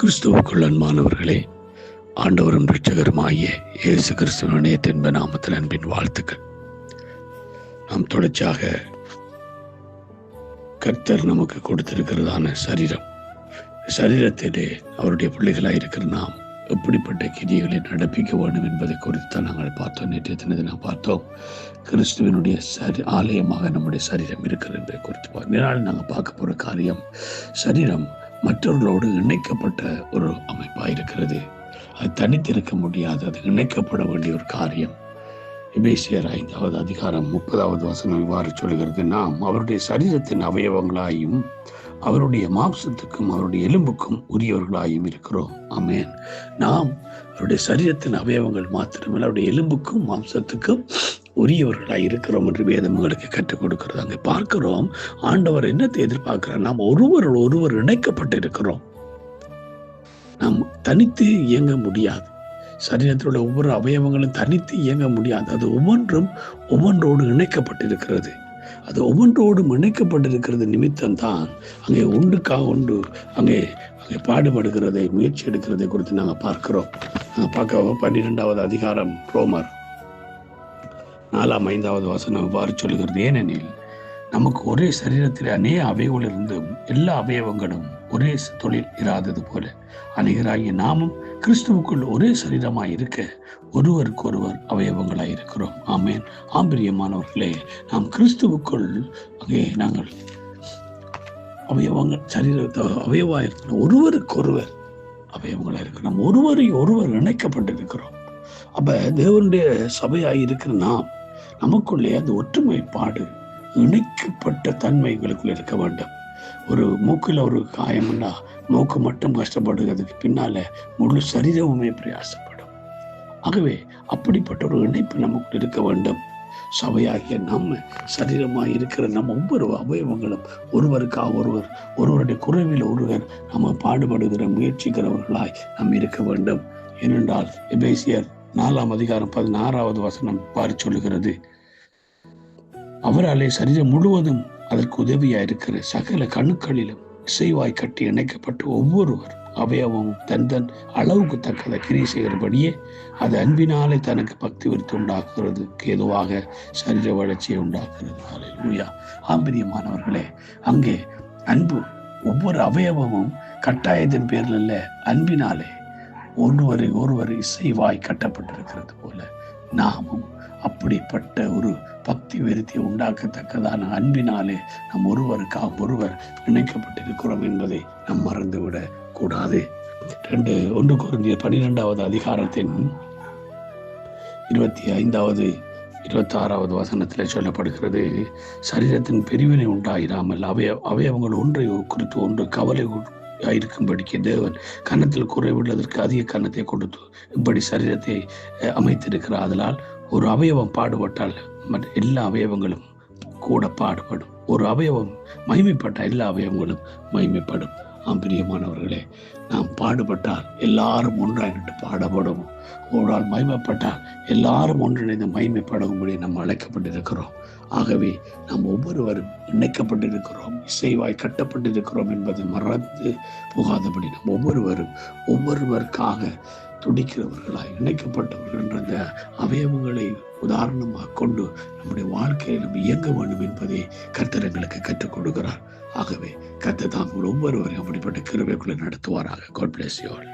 கிறிஸ்துவுக்குள் அன்பானவர்களே, ஆண்டவரும் இரட்சகருமாகிய இயேசு கிறிஸ்துவினுடைய தென்ப நாமத்தில் அன்பின் வாழ்த்துக்கள். நாம் தொடர்ச்சியாக கர்த்தர் நமக்கு கொடுத்திருக்கிறதான சரீரத்திலே அவருடைய பிள்ளைகளாக இருக்கிற நாம் எப்படிப்பட்ட கிரியைகளை நடப்பிக்க வேண்டும் என்பதை குறித்து தான் நாங்கள் பார்த்தோம். நேற்றைய தினத்தில் பார்த்தோம், கிறிஸ்துவனுடைய ஆலயமாக நம்முடைய சரீரம் இருக்கிறது என்பதை குறித்து நாங்கள் பார்க்க போகிற காரியம், சரீரம் மற்றவர்களோடு இணைக்கப்பட்ட ஒரு அமைப்பாக இருக்கிறது. அது தனித்திருக்க முடியாது, அது இணைக்கப்பட வேண்டிய ஒரு காரியம். எபேசியர் 5வது அதிகாரம் 30வது வசனம் இவ்வாறு சொல்கிறது: நாம் அவருடைய சரீரத்தின் அவயவங்களாயும் அவருடைய மாம்சத்துக்கும் அவருடைய எலும்புக்கும் உரியவர்களாயும் இருக்கிறோம். ஆமென். நாம் அவருடைய சரீரத்தின் அவயவங்கள் மாத்திரமல்ல, அவருடைய எலும்புக்கும் மாம்சத்துக்கும் உரியவர்களாய் இருக்கிறோம் என்று வேதம் எங்களுக்கு கற்றுக் கொடுக்கிறது. அங்கே பார்க்கிறோம், ஆண்டவர் என்னத்தை எதிர்பார்க்கிறார்? நாம் ஒருவர் இணைக்கப்பட்டு இருக்கிறோம். நாம் தனித்து இயங்க முடியாது. சரீரத்தில் உள்ள ஒவ்வொரு அவயவங்களும் தனித்து இயங்க முடியாது. அது ஒவ்வொன்றோடு இணைக்கப்பட்டிருக்கிறது. அது ஒவ்வொன்றோடும் இணைக்கப்பட்டிருக்கிறது நிமித்தம் தான் அங்கே ஒன்றுக்காக அங்கே பாடுபடுகிறதை, முயற்சி எடுக்கிறதை குறித்து நாங்கள் பார்க்கிறோம். நாங்கள் பார்க்க 12வது அதிகாரம் ரோமர் 4-5வது வசனம் இவ்வாறு சொல்கிறது: ஏனெனில் நமக்கு ஒரே சரீரத்தில் அநேக அவயவங்கள் இருந்தும் எல்லா அவயவங்களும் ஒரே தொழில் இராதது போல அநேகராகிய நாமும் கிறிஸ்துவுக்குள் ஒரே சரீரமாய் இருக்க ஒருவருக்கொருவர் அவயவங்களாய் இருக்கிறோம். ஆமென். ஆம்பிரியமானவர்களே, நாம் கிறிஸ்துவுக்குள் அங்கே நாங்கள் அவயவங்கள் சரீரத்தை அவயவாக இருக்கிறோம். ஒருவருக்கொருவர் அவயவங்களாக இருக்கிறோம். ஒருவர் இணைக்கப்பட்டிருக்கிறோம். அப்ப தேவனுடைய சபையாய் இருக்கிற நாம் நமக்குள்ளே அந்த ஒற்றுமைப்பாடு, இணைக்கப்பட்ட தன்மை எங்களுக்குள்ள இருக்க வேண்டும். ஒரு மூக்கில் ஒரு காயம்னா மூக்கு மட்டும் கஷ்டப்படுகிறதுக்கு பின்னால முழு சரீரமுமே பிரயாசப்படும். ஆகவே அப்படிப்பட்ட ஒரு இணைப்பு நமக்கு இருக்க வேண்டும். சபையாகிய நம்ம சரீரமாய் இருக்கிற நம்ம ஒவ்வொரு அவயவங்களும் ஒருவருக்காக ஒருவருடைய குறைவில் ஒருவர் நம்ம பாடுபடுகிற முயற்சிக்கிறவர்களாய் நாம் இருக்க வேண்டும். ஏனென்றால் எபேசியர் 4ம் அதிகாரம் 16வது வசனம் பாரி சொல்லுகிறது: அவராலே சரீரம் முழுவதும் அதற்கு உதவியாக இருக்கிற சகல கணுக்களிலும் இசைவாய் கட்டி இணைக்கப்பட்டு ஒவ்வொருவர் அவயவமும் தன் அளவுக்கு தக்கதை கிரியை செய்கிறபடியே அது அன்பினாலே தனக்கு பக்தி விருத்தி உண்டாக்குறதுக்கு ஏதுவாக சரீர வளர்ச்சியை உண்டாக்குறது. ஹல்லேலூயா. ஆம்பிரியமானவர்களே, அங்கே அன்பு ஒவ்வொரு அவயவமும் கட்டாயத்தின் பேரில் அல்ல, அன்பினாலே ஒருவர் இசைவாய் கட்டப்பட்டிருக்கிறது போல நாமும் அப்படிப்பட்ட ஒரு பக்தி விருத்தியை உண்டாக்கத்தக்கதான அன்பினாலே நாம் ஒருவர் இணைக்கப்பட்டிருக்கிறோம் என்பதை நாம் மறந்துவிடக் கூடாது. 1 கொரிந்தியர் 12வது அதிகாரத்தின் 25வது 26வது வசனத்தில் சொல்லப்படுகிறது: சரீரத்தின் பிரிவினை உண்டாயிராமல் அவயவங்கள் ஒன்றை குறித்து ஒன்று கவலை இருக்கும்படிக்கு தேவன் கன்னத்தில் குறைவுள்ளதற்கு அதிக கன்னத்தை கொடுத்து இப்படி சரீரத்தை அமைத்திருக்கிறார். அதனால் ஒரு அவயவம் பாடுபட்டால் எல்லா அவயவங்களும் கூட பாடுபடும். ஒரு அவயவம் மகிமைப்பட்டால் எல்லா அவயவங்களும் மகிமைப்படும். பிரியமானவர்களே, நாம் பாடுபட்டால் எல்லாரும் ஒன்றாயிட்டு பாடப்படும். ஒரு ஆள் மகிமைப்பட்டால் எல்லாரும் ஒன்றிணைந்து மகிமைப்படவும்படி நாம் அழைக்கப்பட்டிருக்கிறோம். ஆகவே நாம் ஒவ்வொருவரும் இணைக்கப்பட்டிருக்கிறோம், இசைவாய் கட்டப்பட்டிருக்கிறோம் என்பதை மறந்து போகாதபடி நாம் ஒவ்வொருவருக்காக துடிக்கிறவர்களாய் இணைக்கப்பட்டவர்கள் என்ற அந்த அவயவங்களை உதாரணமாக கொண்டு நம்முடைய வாழ்க்கையில் நம்ம இயங்க வேண்டும் என்பதை கர்த்தர் எங்களுக்கு கற்றுக் கொடுக்கிறார். ஆகவே கர்த்தர் தாம் ஒவ்வொருவரையும் அப்படிப்பட்ட கிருபைக்குள்ளே நடத்துவாராக. God bless you all.